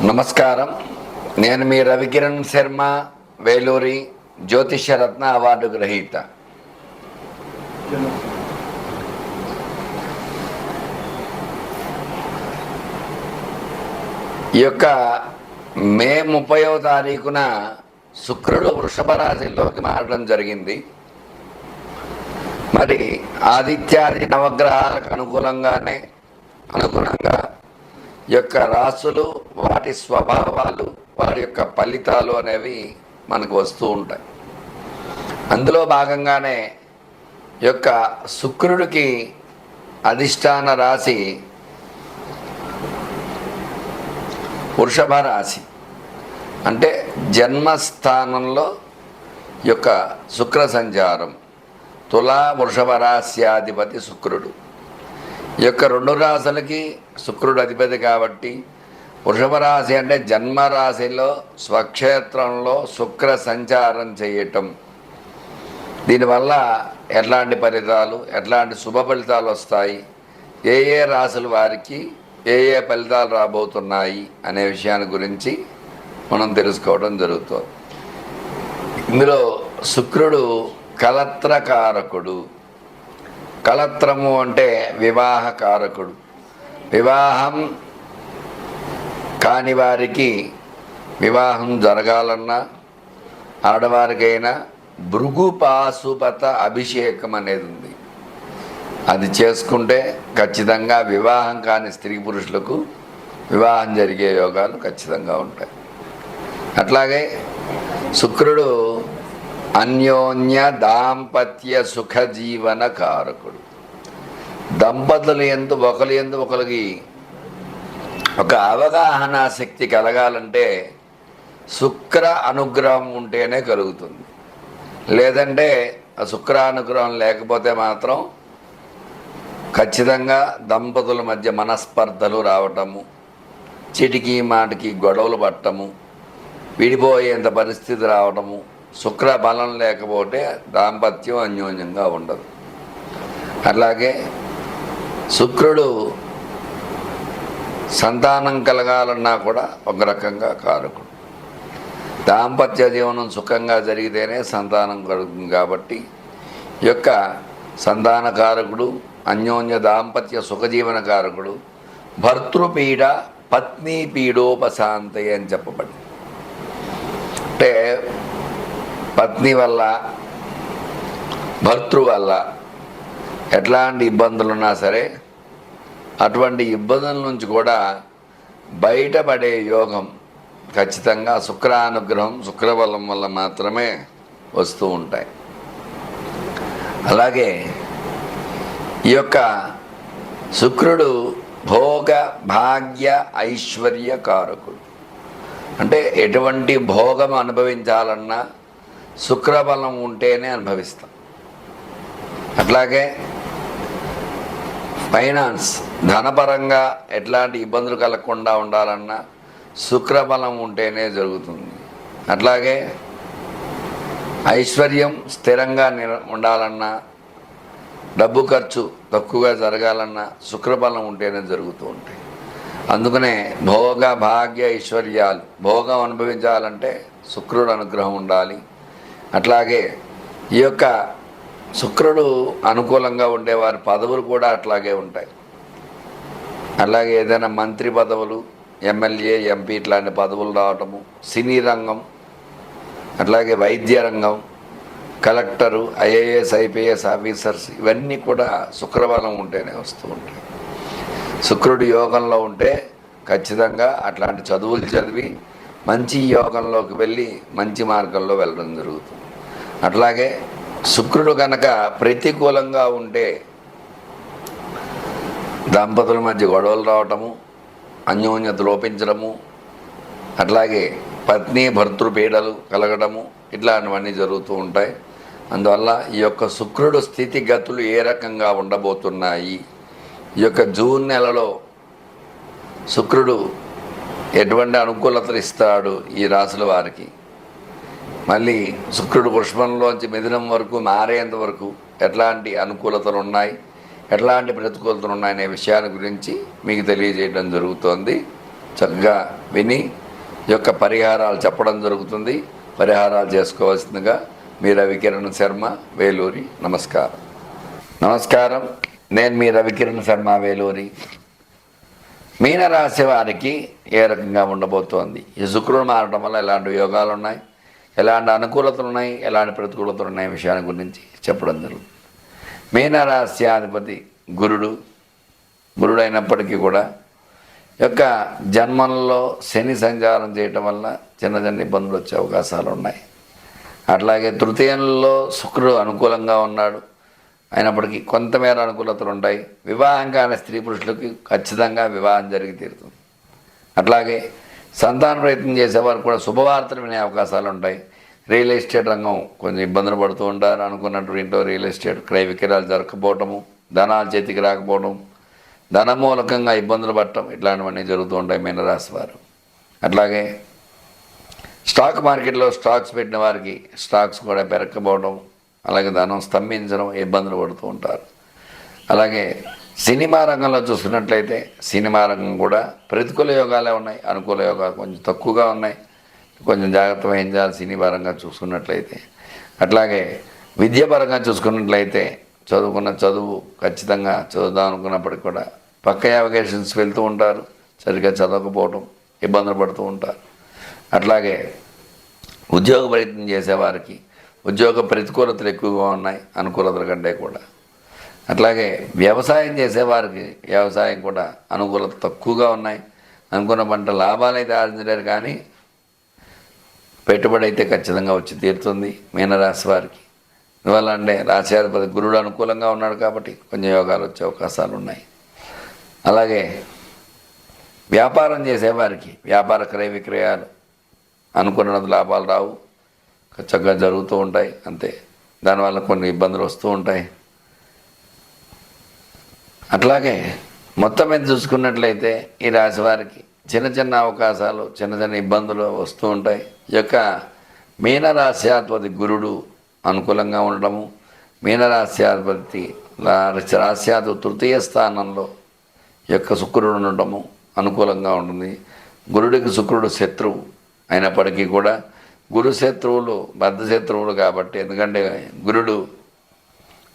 నమస్కారం. నేను మీ రవికిరణ్ శర్మ, వేలూరి జ్యోతిష్య రత్న అవార్డు గ్రహీత. ఈ యొక్క మే 30వ తారీఖున శుక్రుడు వృషభ రాశిలోకి మారడం జరిగింది. మరి ఆదిత్యాది నవగ్రహాలకు అనుగుణంగా యొక్క రాసులు, వాటి స్వభావాలు, వారి యొక్క ఫలితాలు అనేవి మనకు వస్తూ ఉంటాయి. అందులో భాగంగానే యొక్క శుక్రుడికి అధిష్టాన రాశి వృషభ రాశి, అంటే జన్మస్థానంలో యొక్క శుక్ర సంచారం. తులా వృషభ రాశ్యాధిపతి శుక్రుడు. ఈ యొక్క రెండు రాశులకి శుక్రుడు అధిపతి కాబట్టి వృషభ రాశి అంటే జన్మరాశిలో స్వక్షేత్రంలో శుక్ర సంచారం చేయటం. దీనివల్ల ఎట్లాంటి ఫలితాలు, ఎట్లాంటి శుభ ఫలితాలు వస్తాయి, ఏ రాశుల వారికి ఏ ఫలితాలు రాబోతున్నాయి అనే విషయాన్ని గురించి మనం తెలుసుకోవడం జరుగుతుంది. ఇందులో శుక్రుడు కలత్రకారకుడు. కలత్రము అంటే వివాహకారకుడు. వివాహం కాని వారికి వివాహం జరగాలన్నా, ఆడవారికైనా భృగు పాశుపత అభిషేకం అనేది ఉంది. అది చేసుకుంటే ఖచ్చితంగా వివాహం కాని స్త్రీ పురుషులకు వివాహం జరిగే యోగాలు ఖచ్చితంగా ఉంటాయి. అట్లాగే శుక్రుడు అన్యోన్య దాంపత్య సుఖజీవన కారకుడు. దంపతులు ఒకరికి ఒక అవగాహన శక్తి కలగాలంటే శుక్ర అనుగ్రహం ఉంటేనే కలుగుతుంది. లేదంటే ఆ శుక్ర అనుగ్రహం లేకపోతే మాత్రం ఖచ్చితంగా దంపతుల మధ్య మనస్పర్ధలు రావటము, చిటికి మాటికి గొడవలు పట్టము, విడిపోయేంత పరిస్థితి రావటము. శుక్ర బలం లేకపోతే దాంపత్యం అన్యోన్యంగా ఉండదు. అలాగే శుక్రుడు సంతానం కలగాలన్నా కూడా ఒక రకంగా కారకుడు. దాంపత్య జీవనం సుఖంగా జరిగితేనే సంతానం కలుగుతుంది. కాబట్టి ఈ యొక్క సంతాన కారకుడు, అన్యోన్య దాంపత్య సుఖజీవన కారకుడు. భర్తృపీడ పత్ని పీడోపశాంతి అని చెప్పబడింది. అంటే పత్ని వల్ల, భర్తృ వల్ల ఎట్లాంటి ఇబ్బందులున్నా సరే అటువంటి ఇబ్బందుల నుంచి కూడా బయటపడే యోగం ఖచ్చితంగా శుక్రానుగ్రహం, శుక్రబలం వల్ల మాత్రమే వస్తూ ఉంటాయి. అలాగే ఈ యొక్క శుక్రుడు భోగ భాగ్య ఐశ్వర్య కారకుడు. అంటే ఎటువంటి భోగం అనుభవించాలన్నా శుక్రబలం ఉంటేనే అనుభవిస్తాం. అట్లాగే ఫైనాన్స్, ధనపరంగా ఎట్లాంటి ఇబ్బందులు కలగకుండా ఉండాలన్నా శుక్రబలం ఉంటేనే జరుగుతుంది. అట్లాగే ఐశ్వర్యం స్థిరంగా ఉండాలన్నా, డబ్బు ఖర్చు తక్కువగా జరగాలన్నా శుక్రబలం ఉంటేనే జరుగుతూ ఉంటాయి. అందుకనే భోగ భాగ్య ఐశ్వర్యాలు, భోగం అనుభవించాలంటే శుక్రుడు అనుగ్రహం ఉండాలి. అట్లాగే ఈ యొక్క శుక్రుడు అనుకూలంగా ఉండేవారి పదవులు కూడా అట్లాగే ఉంటాయి. అలాగే ఏదైనా మంత్రి పదవులు, ఎమ్మెల్యే, ఎంపీ ఇట్లాంటి పదవులు రావటము, సినీ రంగం, అట్లాగే వైద్య రంగం, కలెక్టరు, ఐఏఎస్, ఐపీఎస్ ఆఫీసర్స్, ఇవన్నీ కూడా శుక్రబలం ఉంటేనే వస్తూ ఉంటాయి. శుక్రుడు యోగంలో ఉంటే ఖచ్చితంగా అట్లాంటి చదువులు చదివి మంచి యోగంలోకి వెళ్ళి మంచి మార్గంలో వెళ్ళడం జరుగుతుంది. అట్లాగే శుక్రుడు కనుక ప్రతికూలంగా ఉంటే దంపతుల మధ్య గొడవలు రావటము, అన్యోన్యత లోపించడము, అట్లాగే పత్ని భర్తృ పీడలు కలగడము, ఇట్లాంటివన్నీ జరుగుతూ ఉంటాయి. అందువల్ల ఈ యొక్క శుక్రుడు స్థితిగతులు ఏ రకంగా ఉండబోతున్నాయి, ఈ యొక్క జూన్ నెలలో శుక్రుడు ఎటువంటి అనుకూలతలు ఇస్తాడు ఈ రాశుల వారికి, మళ్ళీ శుక్రుడు వృషభంలోంచి మిథునం వరకు మారేంత వరకు ఎట్లాంటి అనుకూలతలు ఉన్నాయి, ఎట్లాంటి ప్రతికూలతలు ఉన్నాయనే విషయాల గురించి మీకు తెలియజేయడం జరుగుతోంది. చక్కగా విని ఈ యొక్క పరిహారాలు చెప్పడం జరుగుతుంది. పరిహారాలు చేసుకోవాల్సిందిగా మీ రవికిరణ్ శర్మ, వేలూరి. నమస్కారం. నమస్కారం. నేను మీ రవికిరణ్ శర్మ, వేలూరి. మీనరాశి వారికి ఏ రకంగా ఉండబోతోంది? ఈ శుక్రుడు మారడం వల్ల ఎలాంటి యోగాలు ఉన్నాయి, ఎలాంటి అనుకూలతలు ఉన్నాయి, ఎలాంటి ప్రతికూలతలు ఉన్నాయి విషయాన్ని గురించి చెప్పడం జరుగుతుంది. మీనరాశ్యాధిపతి గురుడు అయినప్పటికీ కూడా యొక్క జన్మంలో శని సంచారం చేయటం వల్ల చిన్న చిన్న ఇబ్బందులు వచ్చే అవకాశాలు ఉన్నాయి. అట్లాగే తృతీయంలో శుక్రుడు అనుకూలంగా ఉన్నాడు, అయినప్పటికీ కొంతమేర అనుకూలతలు ఉంటాయి. వివాహం కాని స్త్రీ పురుషులకి ఖచ్చితంగా వివాహం జరిగి తీరుతుంది. అట్లాగే సంతాన ప్రయత్నం చేసేవారు కూడా శుభవార్తలు వినే అవకాశాలు ఉంటాయి. రియల్ ఎస్టేట్ రంగం కొంచెం ఇబ్బందులు పడుతూ ఉంటారు. అనుకున్నట్టు ఇంట్లో రియల్ ఎస్టేట్ క్రయ విక్రయాలు జరగకపోవటము, ధనాలు చేతికి రాకపోవడం, ధన మూలకంగా ఇబ్బందులు పడటం, ఇట్లాంటివన్నీ జరుగుతూ ఉంటాయి మీనరాశి వారు. అట్లాగే స్టాక్ మార్కెట్లో స్టాక్స్ పెట్టిన వారికి స్టాక్స్ కూడా పెరగకపోవడం, అలాగే ధనం స్తంభించడం, ఇబ్బందులు పడుతూ ఉంటారు. అలాగే సినిమా రంగంలో చూసుకున్నట్లయితే సినిమా రంగం కూడా ప్రతికూల యోగాలే ఉన్నాయి, అనుకూల యోగాలు కొంచెం తక్కువగా ఉన్నాయి. కొంచెం జాగ్రత్త వహించాలి సినిమా రంగం చూసుకున్నట్లయితే. అట్లాగే విద్యాపరంగా చూసుకున్నట్లయితే చదువు ఖచ్చితంగా చదువుదాం అనుకున్నప్పటికీ కూడా పక్క అవకేషన్స్ వెళ్తూ ఉంటారు, సరిగ్గా చదవకపోవడం, ఇబ్బందులు పడుతూ ఉంటారు. అట్లాగే ఉద్యోగ ప్రయత్నం చేసేవారికి ఉద్యోగ ప్రతికూలతలు ఎక్కువగా ఉన్నాయి అనుకూలతల కంటే కూడా. అట్లాగే వ్యవసాయం చేసేవారికి వ్యవసాయం కూడా అనుకూలత తక్కువగా ఉన్నాయి. అనుకున్న పంట లాభాలు అయితే ఆర్జించలేరు, కానీ పెట్టుబడి అయితే ఖచ్చితంగా వచ్చి తీరుతుంది మీనరాశి వారికి. ఇవాళ అంటే రాశ్యాధిపతి గురుడు అనుకూలంగా ఉన్నాడు కాబట్టి కొంచెం యోగాలు వచ్చే అవకాశాలు ఉన్నాయి. అలాగే వ్యాపారం చేసేవారికి వ్యాపార క్రయ విక్రయాలు అనుకున్నది లాభాలు రావు, చక్కగా జరుగుతూ ఉంటాయి. అంతే, దానివల్ల కొన్ని ఇబ్బందులు వస్తూ ఉంటాయి. అట్లాగే మొత్తం మీద చూసుకున్నట్లయితే ఈ రాశి వారికి చిన్న చిన్న అవకాశాలు, చిన్న చిన్న ఇబ్బందులు వస్తూ ఉంటాయి. ఈ యొక్క మీనరాశ్యాధిపతి గురుడు అనుకూలంగా ఉండడము, మీనరాశ్యాధిపతి రాశ్యాధిపతి తృతీయ స్థానంలో యొక్క శుక్రుడు ఉండటము అనుకూలంగా ఉంటుంది. గురుడికి శుక్రుడు శత్రువు అయినప్పటికీ కూడా గురు శత్రువులు బద్ధ శత్రువులు కాబట్టి, ఎందుకంటే గురుడు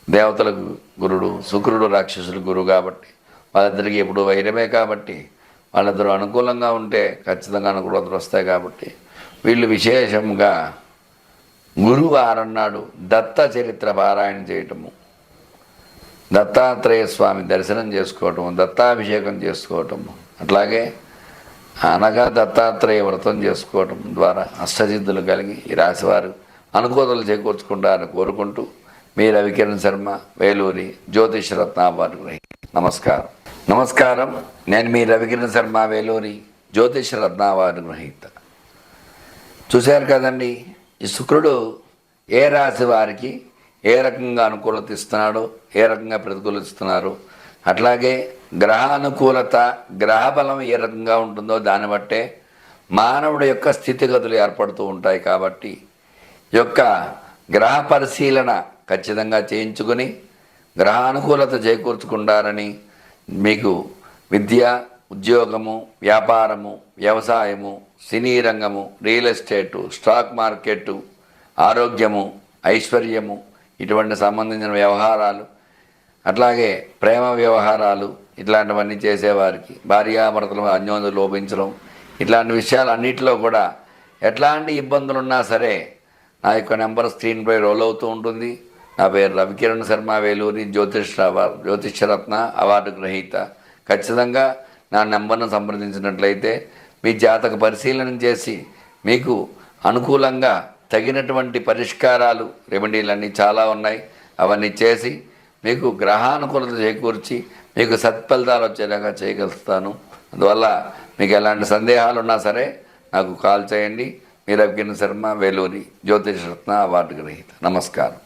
దేవతలకు గురుడు, శుక్రుడు రాక్షసులకు గురువు కాబట్టి వాళ్ళిద్దరికి ఎప్పుడు వైరమే కాబట్టి వాళ్ళిద్దరూ అనుకూలంగా ఉంటే ఖచ్చితంగా అనుకూలతలు వస్తాయి. కాబట్టి వీళ్ళు విశేషంగా గురువారం నాడు దత్త చరిత్ర పారాయణ చేయటము, దత్తాత్రేయ స్వామి దర్శనం చేసుకోవటము, దత్తాభిషేకం చేసుకోవటము, అట్లాగే అనగా దత్తాత్రేయ వ్రతం చేసుకోవటం ద్వారా అష్టసిద్ధులు కలిగి ఈ రాశివారు అనుకూలతలు చేకూర్చుకుంటారని కోరుకుంటూ మీ రవికిరణ్ శర్మ, వేలూరి, జ్యోతిషరత్న అవార్డు గ్రహీత. నమస్కారం. నమస్కారం. నేను మీ రవికిరణ్ శర్మ, వేలూరి, జ్యోతిషరత్న అవార్డు గ్రహీత. చూశారు కదండి, ఈ శుక్రుడు ఏ రాశి వారికి ఏ రకంగా అనుకూలత ఇస్తున్నాడో, ఏ రకంగా ప్రతికూలిస్తున్నారో, అట్లాగే గ్రహానుకూలత, గ్రహబలం ఏ రకంగా ఉంటుందో దాన్ని బట్టే మానవుడి యొక్క స్థితిగతులు ఏర్పడుతూ ఉంటాయి. కాబట్టి ఈ యొక్క గ్రహ పరిశీలన ఖచ్చితంగా చేయించుకుని గ్రహానుకూలత చేకూర్చుకుంటారని మీకు విద్య, ఉద్యోగము, వ్యాపారము, వ్యవసాయము, సినీ రంగము, రియల్ ఎస్టేటు, స్టాక్ మార్కెట్టు, ఆరోగ్యము, ఐశ్వర్యము, ఇటువంటి సంబంధించిన వ్యవహారాలు, అట్లాగే ప్రేమ వ్యవహారాలు, ఇట్లాంటివన్నీ చేసేవారికి భార్యాభర్తలు అన్యోన్యత లోపించడం, ఇట్లాంటి విషయాలు అన్నింటిలో కూడా ఎట్లాంటి ఇబ్బందులు ఉన్నా సరే నా యొక్క నెంబర్ స్క్రీన్పై రోల్ అవుతూ ఉంటుంది. నా పేరు రవికిరణ్ శర్మ, వేలూరి, జ్యోతిషరత్న అవార్డు గ్రహీత. ఖచ్చితంగా నా నెంబర్ను సంప్రదించినట్లయితే మీ జాతక పరిశీలన చేసి మీకు అనుకూలంగా తగినటువంటి పరిష్కారాలు, రెమెడీలన్నీ చాలా ఉన్నాయి, అవన్నీ చేసి మీకు గ్రహానుకూలత చేకూర్చి మీకు సత్ఫలితాలు వచ్చేలాగా చేయగలుగుతాను. అందువల్ల మీకు ఎలాంటి సందేహాలు ఉన్నా సరే నాకు కాల్ చేయండి. మీ రవికిరణ్ శర్మ, వేలూరి, జ్యోతిషరత్న అవార్డు గ్రహీత. నమస్కారం.